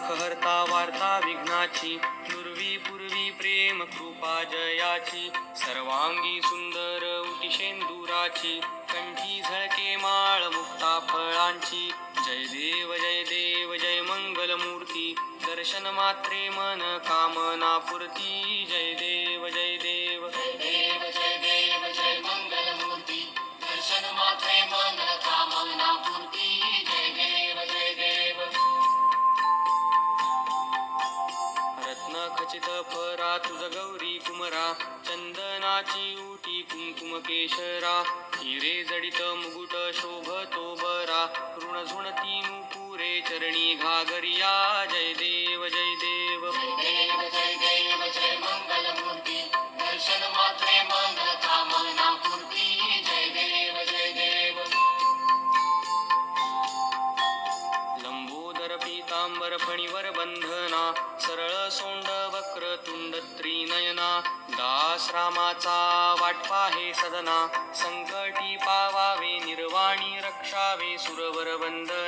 दुःखहर्ता वार्ता विघ्नाची, नुरवी पूर्वी प्रेम कृपा जयाची, सर्वांगी सुंदर उटिशेंदुराची, कंठी झळके माळ मुक्ता फळांची. जय देव जय मंगलमूर्ती, दर्शन मात्रे मन कामना पूर्ती. जय देव जय देव जय देव जय देव जय मंगलमूर्ती, दर्शन मात्रे मन कामना पूर्ती. जय देव जय देव. रत्न खचित फरा तुझ गौरी कुमरा, चंदनाची उटी कुंकुम केशरा, हिरे जडित मुकुट शोभतो बरा, ऋण झुणती नुपुरे चरणी घागरिया. जय देव जय देव जय देव जय देव जय मंगलमूर्ती, दर्शन मात्रे मन कामना पूर्ती. जय देव जय देव. लंबोदर पीतांबर फणीवर बंधना, सरळ सोंड वक्र तुंड त्रिनयना, दास रामाचा वाटपा हे सदना, संकटी पावावे निर्वाणी रक्षावे सुरवर वंदना.